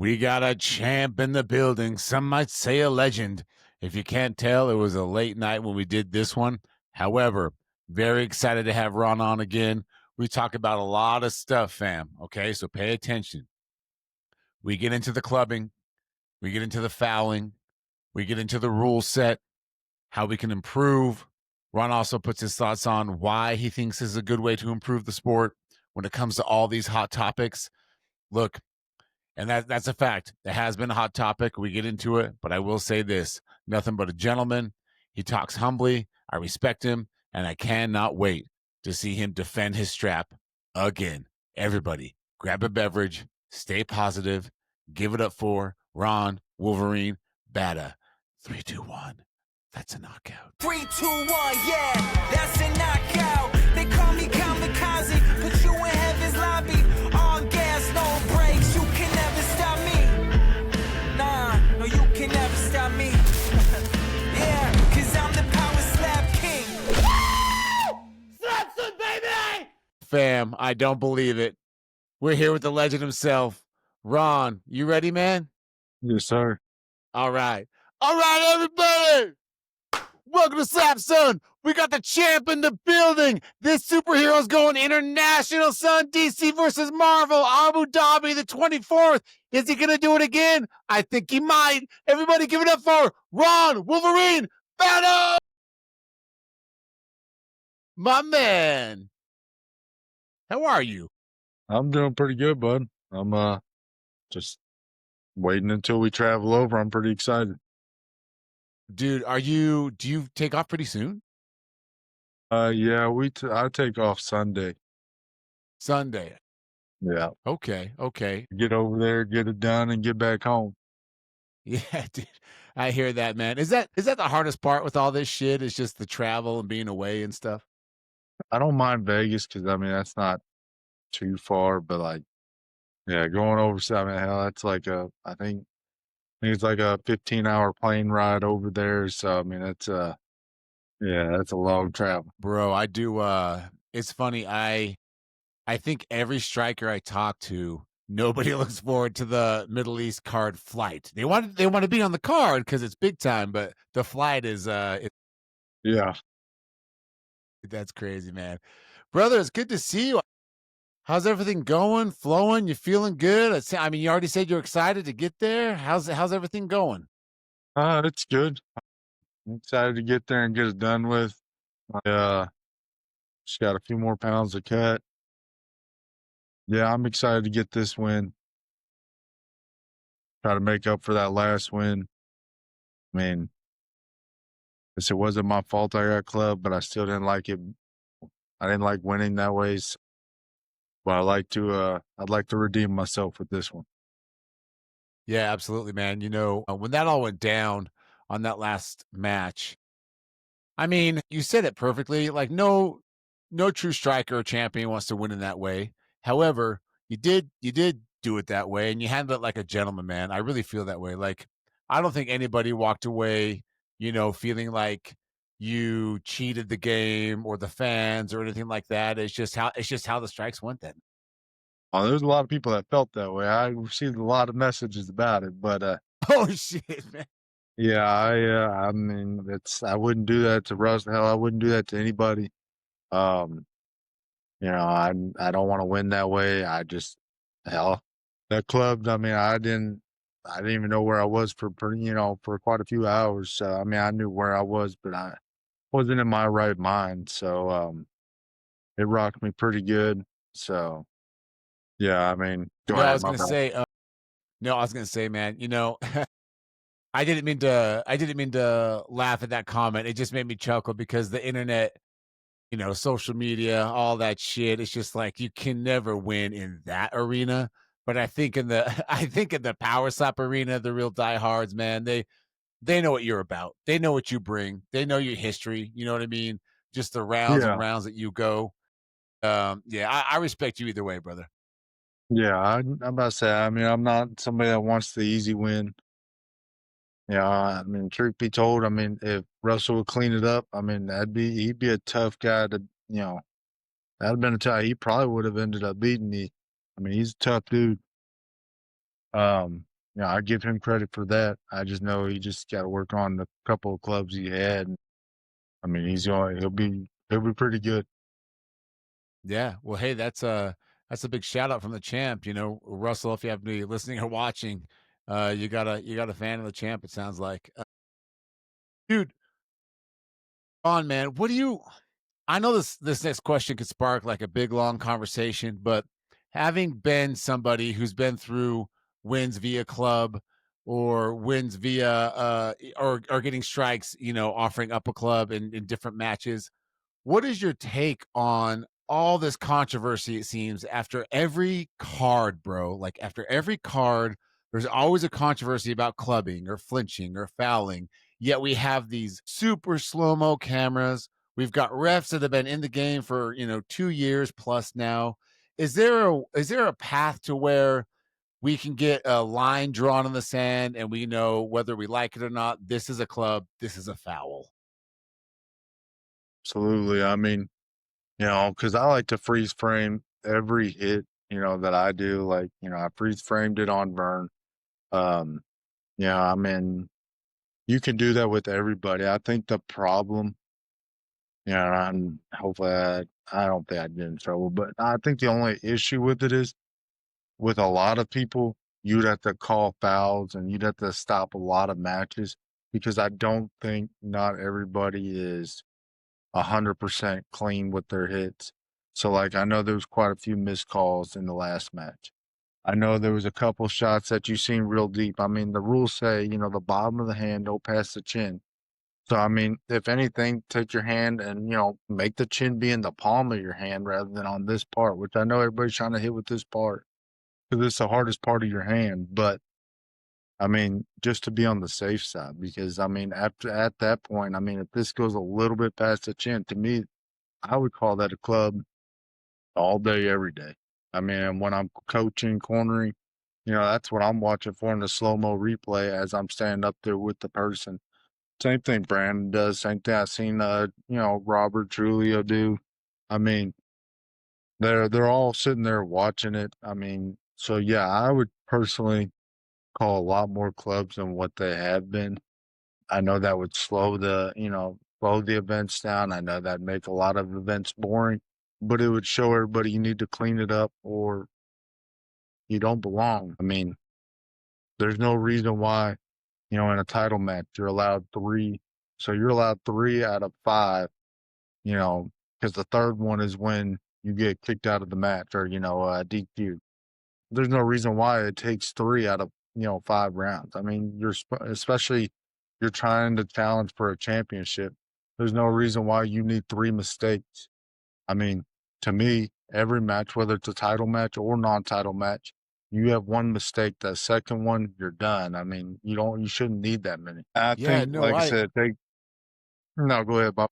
We got a champ in the building. Some might say a legend. If you can't tell, it was a late night when we did this one. However, very excited to have Ron on again. We talk about a lot of stuff, fam. Okay, so pay attention. We get into the clubbing, we get into the fouling, we get into the rule set, how we can improve. Ron also puts his thoughts on why he thinks this is a good way to improve the sport when it comes to all these hot topics. Look, and that's a fact. It has been a hot topic. We get into it, but I will say this: nothing but a gentleman. He talks humbly. I respect him, and I cannot wait to see him defend his strap again. Everybody, grab a beverage, stay positive, give it up for Ron Wolverine Bata. 3, 2, 1. That's a knockout. 3, 2, 1, yeah, that's a knockout. They call me kamikaze, put you in heaven's lobby. All gas, no brakes, you can never stop me. Nah, no, you can never stop me. Yeah, cause I'm the power slap king. Slapson, baby! Fam, I don't believe it. We're here with the legend himself. Ron, you ready, man? Yes, sir. All right. All right, everybody. Welcome to Slap Son. We got the champ in the building. This superhero's going international, son. DC versus Marvel, Abu Dhabi, the 24th. Is he going to do it again? I think he might. Everybody give it up for Ron Wolverine Bata! My man. How are you? I'm doing pretty good, bud. I'm just waiting until we travel over. I'm pretty excited. Dude, do you take off pretty soon? Yeah, I take off Sunday. Sunday. Yeah. Okay. Get over there, get it done, and get back home. Yeah, dude. I hear that, man. Is that the hardest part with all this shit? Is just the travel and being away and stuff? I don't mind Vegas because I mean that's not too far, but like, yeah, going over. I mean, hell, that's like I think it's like a 15-hour plane ride over there. So I mean, that's a long travel. Bro, I do it's funny. I think every striker I talk to, nobody looks forward to the Middle East card flight. They want to be on the card because it's big time, but the flight is Yeah. that's crazy, man. Brother, it's good to see you. How's everything going? Flowing? You feeling good? I mean, you already said you're excited to get there. How's everything going? It's good. I'm excited to get there and get it done with. I just got a few more pounds to cut. Yeah, I'm excited to get this win. Try to make up for that last win. I mean, it wasn't my fault I got clubbed, but I still didn't like it. I didn't like winning that way. But I'd like to redeem myself with this one. Yeah, absolutely, man. You know, when that all went down on that last match, I mean, you said it perfectly. Like, no true striker or champion wants to win in that way. However, you did do it that way, and you handled it like a gentleman, man. I really feel that way. Like, I don't think anybody walked away, feeling like you cheated the game or the fans or anything like that. It's just how the strikes went then. Oh, there's a lot of people that felt that way. I received a lot of messages about it, but Oh shit, man. yeah, I mean, I wouldn't do that to Russ. Hell, I wouldn't do that to anybody. Um, I don't want to win that way. Hell, that club. I mean, I didn't even know where I was for quite a few hours. So I mean, I knew where I was, but I wasn't in my right mind. So it rocked me pretty good. So yeah, I mean, go No, I ahead. was gonna say, no, I was gonna say, man. I didn't mean to laugh at that comment. It just made me chuckle because the internet, social media, all that shit. It's just like you can never win in that arena. But I think in the I think in the power slap arena, the real diehards, man, they know what you're about. They know what you bring. They know your history. You know what I mean? Just the rounds and Yeah, rounds that you go. Yeah, I respect you either way, brother. yeah. I'm about to say. I mean, I'm not somebody that wants the easy win. Yeah, I mean, truth be told, I mean, if Russell would clean it up, I mean, he'd be a tough guy to, that'd have been a tough. He probably would have ended up beating me. I mean, he's a tough dude. I give him credit for that. I just know he just got to work on the couple of clubs he had. I mean, he'll be pretty good. Yeah. Well, hey, that's a big shout out from the champ. You know, Russell, if you have me listening or watching, you got a fan of the champ. It sounds like, dude. On man, what do you? I know this next question could spark like a big long conversation, but having been somebody who's been through wins via club or wins via or getting strikes, you know, offering up a club in different matches, what is your take on all this controversy? It seems after every card, bro, like after every card, there's always a controversy about clubbing or flinching or fouling. Yet we have these super slow mo cameras. We've got refs that have been in the game for 2 years plus now. Is there a path to where we can get a line drawn in the sand and we know whether we like it or not? This is a club. This is a foul. Absolutely. I mean, because I like to freeze frame every hit, that I do. Like, I freeze framed it on Vern. Um, I mean, you can do that with everybody. I think the problem, and hopefully I don't think I'd get in trouble, but I think the only issue with it is with a lot of people, you'd have to call fouls and you'd have to stop a lot of matches because I don't think not everybody is 100% clean with their hits. So, like, I know there was quite a few missed calls in the last match. I know there was a couple shots that you seen real deep. I mean, the rules say, the bottom of the hand, don't pass the chin. So, I mean, if anything, take your hand and, make the chin be in the palm of your hand rather than on this part, which I know everybody's trying to hit with this part because it's the hardest part of your hand. But I mean, just to be on the safe side, because I mean, after at that point, I mean, if this goes a little bit past the chin, to me, I would call that a club all day, every day. I mean, when I'm coaching, cornering, that's what I'm watching for in the slow mo replay as I'm standing up there with the person. Same thing Brandon does. Same thing I've seen, Robert Trulio do. I mean, they're all sitting there watching it. I mean, so yeah, I would personally call a lot more clubs than what they have been. I know that would slow the events down. I know that'd make a lot of events boring, but it would show everybody you need to clean it up or you don't belong. I mean, there's no reason why, in a title match, you're allowed three. So you're allowed 3 out of 5, because the third one is when you get kicked out of the match or, DQ. There's no reason why it takes 3 out of 5 rounds. I mean, especially you're trying to challenge for a championship. There's no reason why you need 3 mistakes. I mean, to me, every match, whether it's a title match or non-title match, you have one mistake. The second one, you're done. I mean, you shouldn't need that many. I Yeah, think, no, like I I said, no, go ahead, Bob.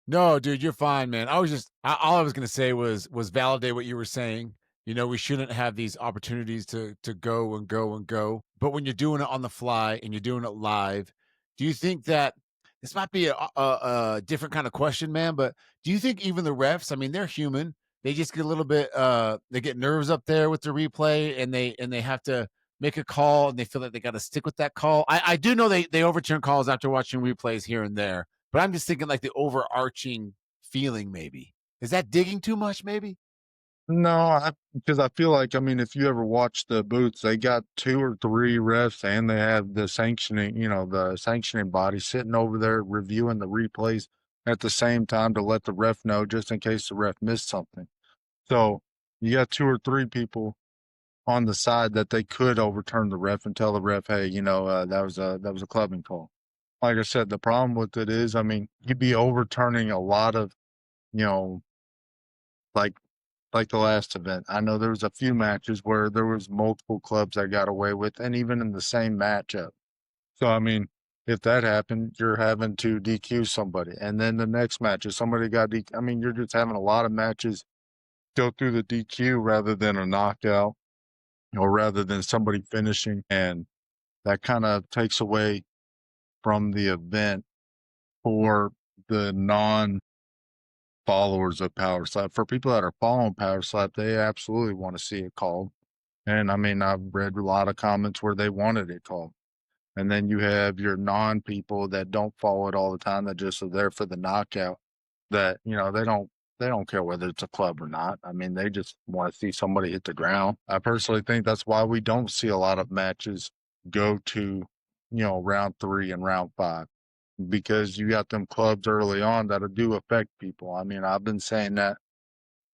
No, dude, you're fine, man. I was just all I was gonna say was validate what you were saying. You know, we shouldn't have these opportunities to go and go and go. But when you're doing it on the fly and you're doing it live, do you think that this might be a different kind of question, man? But do you think even the refs? I mean, they're human. They just get a little bit. They get nerves up there with the replay, and they have to make a call, and they feel like they got to stick with that call. I do know they overturn calls after watching replays here and there, but I'm just thinking like the overarching feeling maybe. Is that digging too much maybe? No, because I feel like, I mean, if you ever watch the booths, they got 2 or 3 refs and they have the sanctioning body sitting over there reviewing the replays at the same time to let the ref know just in case the ref missed something. So you got 2 or 3 people on the side that they could overturn the ref and tell the ref, hey, that was a clubbing call. Like I said, the problem with it is, I mean, you'd be overturning a lot of, you know, like the last event. I know there was a few matches where there was multiple clubs that got away with, and even in the same matchup. So I mean, if that happened, you're having to DQ somebody, and then the next match, if somebody got DQ, I mean, you're just having a lot of matches go through the DQ rather than a knockout, or rather than somebody finishing, and that kind of takes away from the event for the non followers of Power Slap. For people that are following Power Slap, they absolutely want to see it called. And I mean, I've read a lot of comments where they wanted it called. And then you have your non people that don't follow it all the time that just are there for the knockout that, they don't care whether it's a club or not. I mean, they just want to see somebody hit the ground. I personally think that's why we don't see a lot of matches go to, round 3 and round 5 because you got them clubs early on that do affect people. I mean, I've been saying that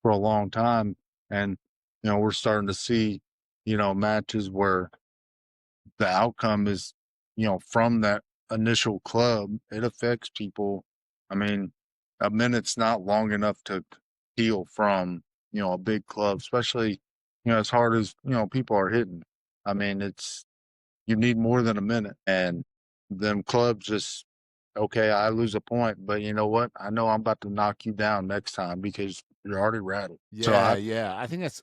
for a long time and we're starting to see, matches where the outcome is, from that initial club, it affects people. I mean, a minute's not long enough to heal from, a big club, especially, as hard as, people are hitting. I mean, you need more than a minute. And them clubs just, okay, I lose a point, but you know what? I know I'm about to knock you down next time because you're already rattled. So Yeah, yeah. I think that's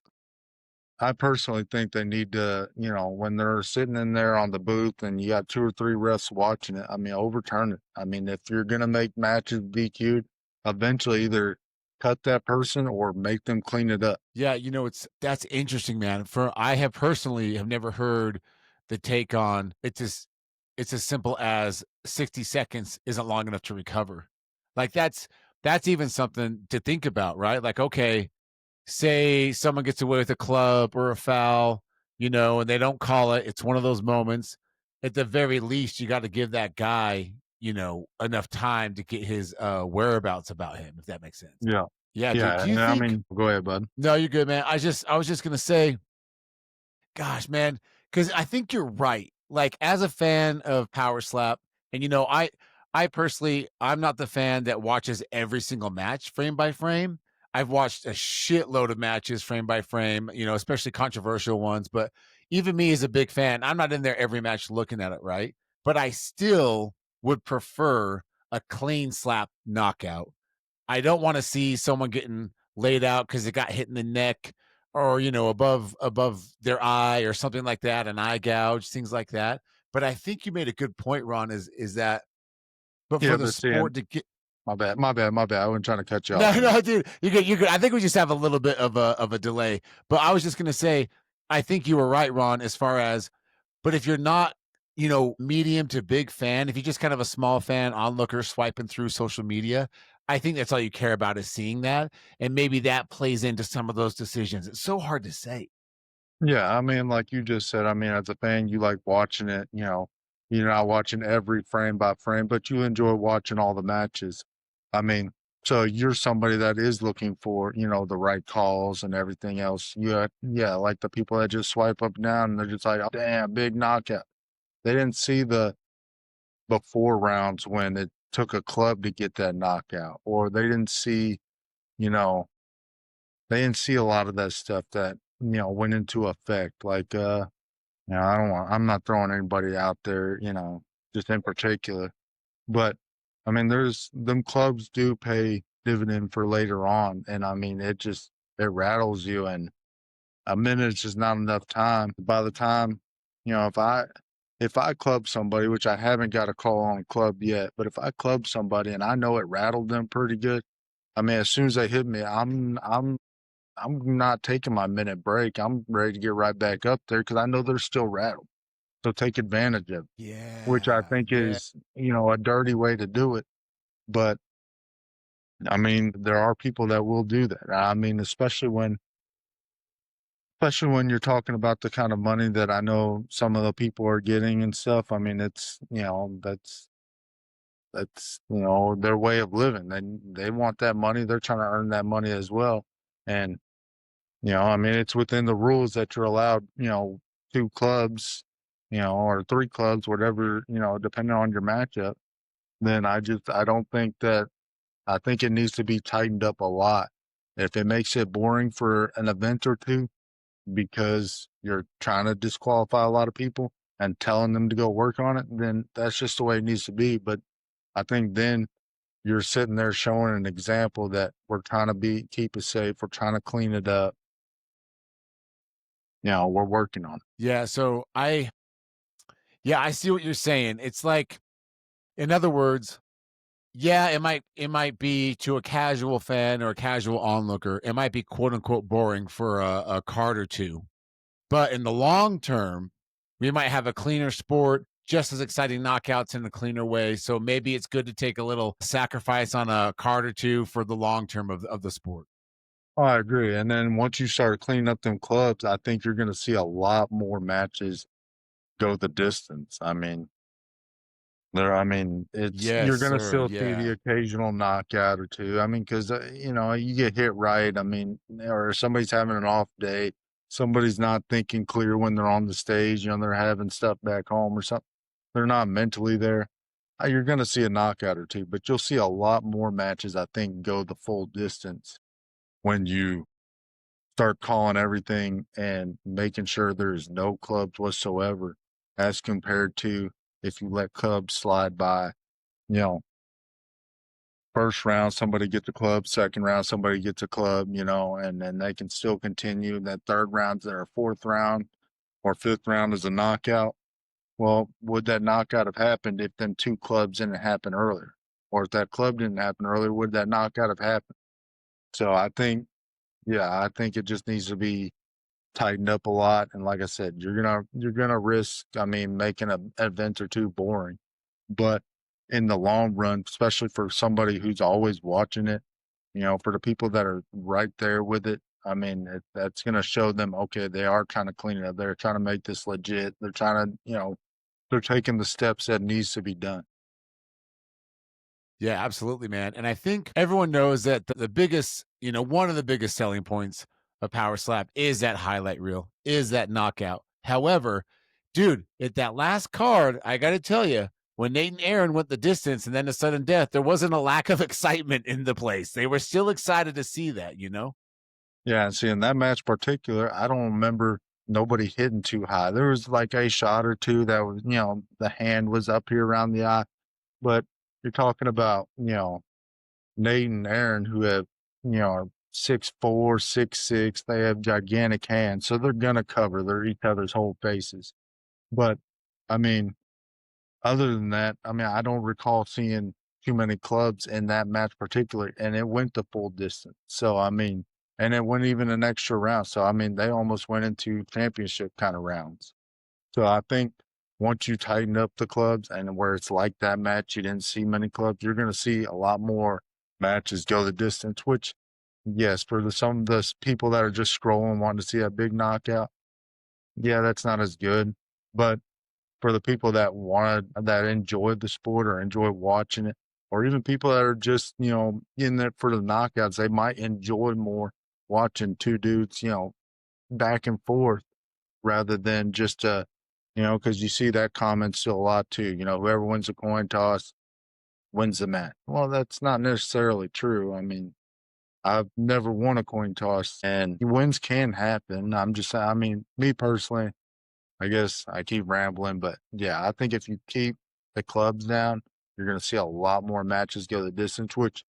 I personally think they need to, when they're sitting in there on the booth and you got 2 or 3 refs watching it, I mean, overturn it. I mean, if you're going to make matches DQ'd, eventually either cut that person or make them clean it up. yeah, that's interesting, man. I have personally have never heard the take on it's as simple as 60 seconds isn't long enough to recover. Like that's even something to think about, right? Like, okay, say someone gets away with a club or a foul, and they don't call it. It's one of those moments. At the very least, you got to give that guy, enough time to get his whereabouts about him, if that makes sense. Yeah. Yeah, dude. Yeah. Do you And I think mean, go ahead, bud. no, you're good, man. I was just gonna say, gosh, man, because I think you're right. Like, as a fan of Power Slap, and I personally, I'm not the fan that watches every single match frame by frame. I've watched a shitload of matches frame by frame, especially controversial ones. But even me as a big fan, I'm not in there every match looking at it, right? But I still would prefer a clean slap knockout. I don't want to see someone getting laid out because it got hit in the neck or above their eye or something like that, an eye gouge, things like that. But I think you made a good point, Ron. Is that but for Yeah. the But seeing, sport to get my bad, my bad, my bad. I wasn't trying to cut you no, off, man. no, dude, you're good. You're good. I think we just have a little bit of a delay. But I was just gonna say, I think you were right, Ron, as far as but if you're not, medium to big fan, if you're just kind of a small fan, onlooker, swiping through social media, I think that's all you care about is seeing that. And maybe that plays into some of those decisions. It's so hard to say. Yeah, I mean, like you just said, I mean, as a fan, you like watching it, you're not watching every frame by frame, but you enjoy watching all the matches. I mean, so you're somebody that is looking for, the right calls and everything else. Yeah, like the people that just swipe up and down and they're just like, oh, damn, big knockout. They didn't see the before rounds when it took a club to get that knockout, or you know, they didn't see a lot of that stuff that, went into effect. Like, I'm not throwing anybody out there, just in particular. But I mean, them clubs do pay dividend for later on. And I mean, it rattles you. And a minute is just not enough time. By the time, you know, if I club somebody, which I haven't got a call on club yet, but if I club somebody and I know it rattled them pretty good, I mean, as soon as they hit me, I'm not taking my minute break. I'm ready to get right back up there because I know they're still rattled. So take advantage of it, which I Yeah, think yeah. is, a dirty way to do it. But I mean, there are people that will do that. I mean, especially when you're talking about the kind of money that I know some of the people are getting and stuff. I mean, it's, that's, their way of living. They want that money. They're trying to earn that money as well. And I mean, it's within the rules that you're allowed, 2 clubs, or 3 clubs, whatever, depending on your matchup. Then I don't think that I think it needs to be tightened up a lot. If it makes it boring for an event or 2 because you're trying to disqualify a lot of people and telling them to go work on it, then that's just the way it needs to be. But I think then you're sitting there showing an example that we're trying to keep it safe, we're trying to clean it up, we're working on it. Yeah. I see what you're saying. It's like, in other words, yeah, it might be to a casual fan or a casual onlooker, it might be quote unquote boring for a card or two. But in the long term, we might have a cleaner sport, just as exciting knockouts in a cleaner way. So maybe it's good to take a little sacrifice on a card or two for the long term of the sport. Oh, I agree. And then once you start cleaning up them clubs, I think you're going to see a lot more matches go the distance. I mean, it's Yes, you're gonna sir. still see the Yeah. occasional knockout or two. I mean, because you get hit right. I mean, or somebody's having an off day. Somebody's not thinking clear when they're on the stage. They're having stuff back home or something. They're not mentally there. You're gonna see a knockout or two, but you'll see a lot more matches. I think go the full distance when you start calling everything and making sure there's no clubs whatsoever, as compared to if you let clubs slide by. You know, first round somebody gets a club, second round somebody gets a club, and then they can still continue. That third round or fourth round or fifth round is a knockout. Well, would that knockout have happened if them two clubs didn't happen earlier? Or if that club didn't happen earlier, would that knockout have happened? So I think it just needs to be tightened up a lot. And like I said, you're gonna risk, making an event or two boring. But in the long run, especially for somebody who's always watching it, for the people that are right there with it, that's gonna show them, okay, they are trying to clean it up. They're trying to make this legit. They're trying to, they're taking the steps that needs to be done. Yeah, absolutely, man. And I think everyone knows that the biggest, one of the biggest selling points of Power Slap is that highlight reel, is that knockout. However, dude, at that last card, I got to tell you, when Nate and Aaron went the distance and then the sudden death, there wasn't a lack of excitement in the place. They were still excited to see that. Yeah, and see, in that match particular, I don't remember nobody hitting too high. There was like a shot or two that was, the hand was up here around the eye. But you're talking about, Nate and Aaron who have, are 6'4", 6'6". They have gigantic hands, so they're gonna cover their each other's whole faces. But I mean, other than that, I don't recall seeing too many clubs in that match particularly, and it went the full distance. So and it went even an extra round. So they almost went into championship kind of rounds. So I think once you tighten up the clubs and where it's like that match, you didn't see many clubs, you're going to see a lot more matches go the distance, which, yes, for some of the people that are just scrolling, wanting to see that big knockout, yeah, that's not as good. But for the people that enjoyed the sport or enjoy watching it, or even people that are just, in there for the knockouts, they might enjoy more watching two dudes, back and forth rather than just because you see that comment still a lot too. Whoever wins the coin toss wins the match. Well, that's not necessarily true. I've never won a coin toss, and wins can happen. Me personally, I guess I keep rambling, but yeah, I think if you keep the clubs down, you're going to see a lot more matches go the distance, which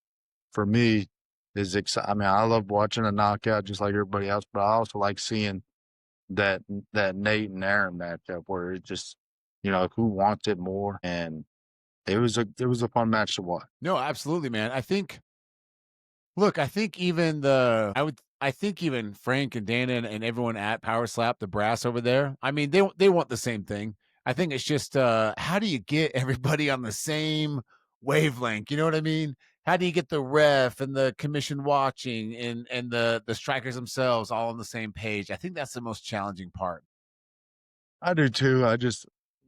for me is exciting. I love watching a knockout just like everybody else, but I also like seeing that that Nate and Aaron matchup where it just, who wants it more, and it was a fun match to watch. No, absolutely, man. I think even Frank and Dana and everyone at Power Slap, the brass over there, they want the same thing. I think it's just how do you get everybody on the same wavelength? You know what I mean? How do you get the ref and the commission watching and the strikers themselves all on the same page? I think that's the most challenging part. I do too.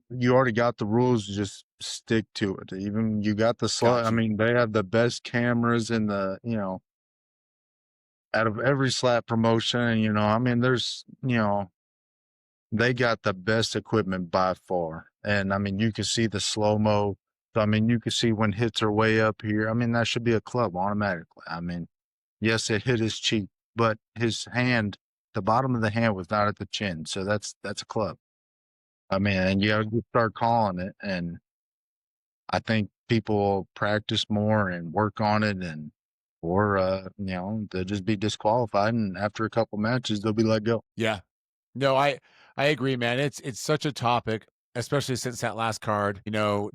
You already got the rules, just stick to it. Even you got the slot. Got you. They have the best cameras in the, out of every slap promotion, there's, they got the best equipment by far. And you can see the slow mo. So, you can see when hits are way up here. That should be a club automatically. Yes, it hit his cheek, but his hand, the bottom of the hand was not at the chin. So that's a club. And you start calling it. And I think people will practice more and work on it, or they'll just be disqualified. And after a couple matches, they'll be let go. Yeah. No, I agree, man. It's such a topic, especially since that last card.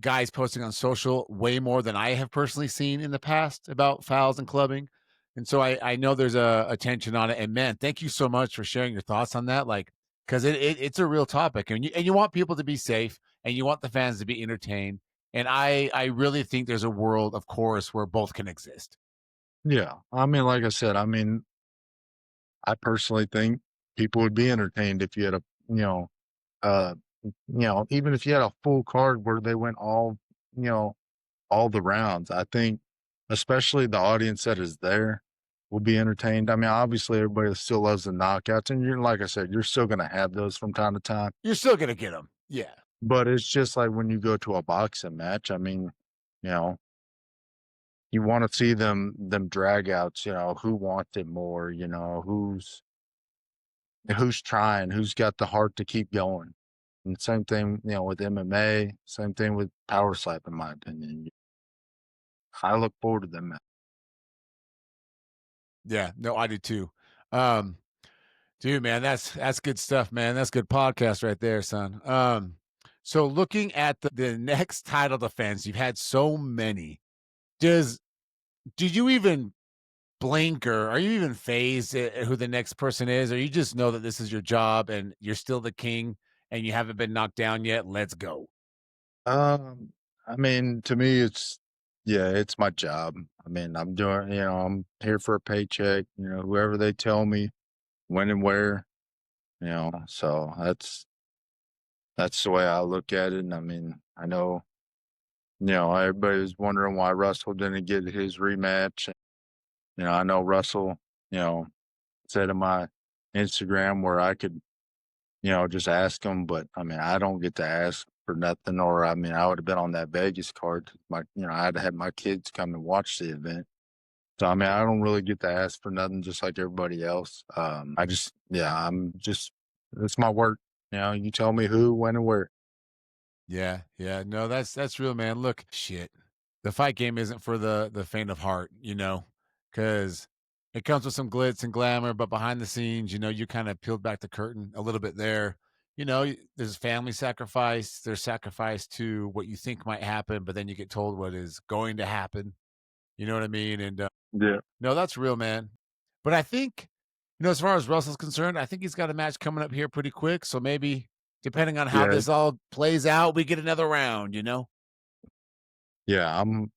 Guys posting on social way more than I have personally seen in the past about fouls and clubbing. And so I know there's a attention on it. And man, thank you so much for sharing your thoughts on that. Like, because it's a real topic, and you want people to be safe, and you want the fans to be entertained. And I really think there's a world, of course, where both can exist. Yeah. I mean, like I said, I mean, I personally think people would be entertained if you had a, uh, even if you had a full card where they went you know, all the rounds. I think especially the audience that is there will be entertained. I mean, obviously everybody still loves the knockouts, and you're like I said, you're still gonna have those from time to time. You're still gonna get them, yeah. But it's just like when you go to a boxing match, I mean, you know, you want to see them drag outs, who wants it more, who's trying, who's got the heart to keep going. And same thing, with MMA, same thing with power slap, in my opinion. I look forward to them. Yeah, no, I do too. Um, Dude, man, that's good stuff, man. That's good podcast right there, son. So looking at the next title defense, you've had so many. Does did you even blink, or are you even phased at who the next person is, or you just know that this is your job and you're still the king and you haven't been knocked down yet? Let's go. I mean, to me, yeah, it's my job. I mean, I'm here for a paycheck, whoever they tell me when and where, so that's the way I look at it. And I mean, I know, everybody's wondering why Russell didn't get his rematch. I know Russell, you know, said in my Instagram where I could, just ask him, but I mean, I don't get to ask for nothing, or I mean, I would have been on that Vegas card. I had to have my kids come and watch the event. So I mean, I don't really get to ask for nothing, just like everybody else. I'm just, it's my work. You tell me who, when, and where. Yeah, yeah. No, that's real, man. Look, shit. The fight game isn't for the faint of heart, because it comes with some glitz and glamour, but behind the scenes, you kind of peeled back the curtain a little bit there. There's family sacrifice, there's sacrifice to what you think might happen, but then you get told what is going to happen. You know what I mean? And Yeah. no, that's real, man. But I think, as far as Russell's concerned, I think he's got a match coming up here pretty quick. So maybe, depending on how Yeah. this all plays out, we get another round. Yeah. I mean,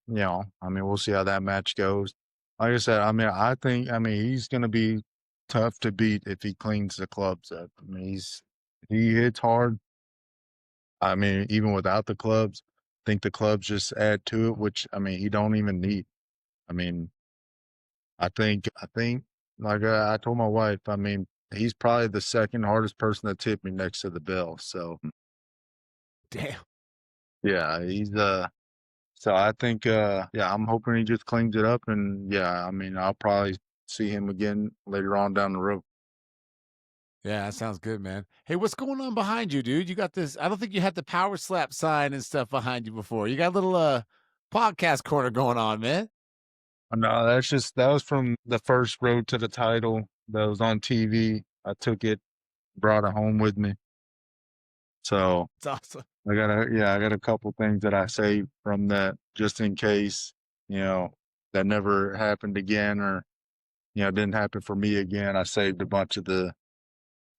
we'll see how that match goes. Like I said, I mean, he's going to be tough to beat if he cleans the clubs up. I mean, he hits hard. I mean, even without the clubs, I think the clubs just add to it, which I mean, he don't even need. I mean, I think, like I told my wife, I mean, he's probably the second hardest person to tip me next to the bell. So Damn. yeah, so I think, yeah, I'm hoping he just cleans it up, and yeah, I mean, I'll probably see him again later on down the road. Yeah, that sounds good, man. Hey, what's going on behind you, dude? You got this. I don't think you had the power slap sign and stuff behind you before. You got a little podcast corner going on, man. No, that was from the first road to the title that was on TV. I took it, brought it home with me. So It's awesome. I got a couple things that I saved from that just in case, you know, that never happened again, or, didn't happen for me again. I saved a bunch of the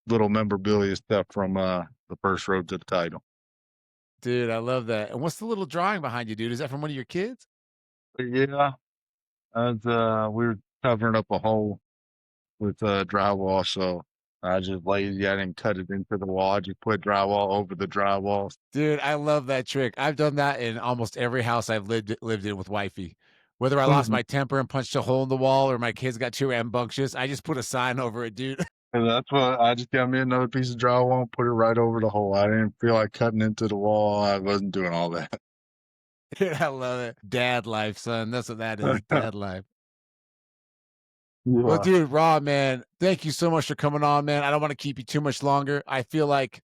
little memorabilia stuff from the first road to the title. Dude, I love that. And what's the little drawing behind you, dude? Is that from one of your kids? But yeah, as we were covering up a hole with drywall, so I just lazy. I didn't cut it into the wall. I just put drywall over the drywall. Dude, I love that trick. I've done that in almost every house I've lived in with wifey. Whether I lost my temper and punched a hole in the wall or my kids got too rambunctious, I just put a sign over it, dude. And that's what I just got me another piece of drywall and put it right over the hole. I didn't feel like cutting into the wall. I wasn't doing all that. Dude, I love it. Dad life, son. That's what that is. Dad life. Well, Yeah. dude, Raw, man, thank you so much for coming on, man. I don't want to keep you too much longer. I feel like,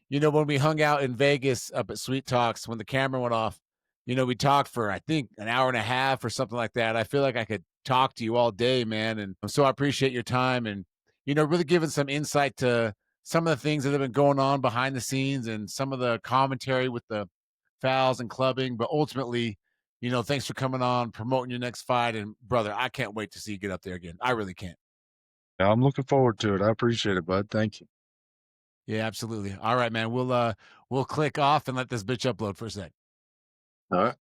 when we hung out in Vegas up at Sweet Talks, when the camera went off, we talked for, I think, an hour and a half or something like that. I feel like I could talk to you all day, man. And so I appreciate your time and, really giving some insight to some of the things that have been going on behind the scenes and some of the commentary with the fouls and clubbing. But ultimately, thanks for coming on, promoting your next fight. And brother, I can't wait to see you get up there again. I really can't. Yeah, I'm looking forward to it. I appreciate it, bud. Thank you. Yeah, absolutely. All right, man. We'll click off and let this bitch upload for a sec. All right.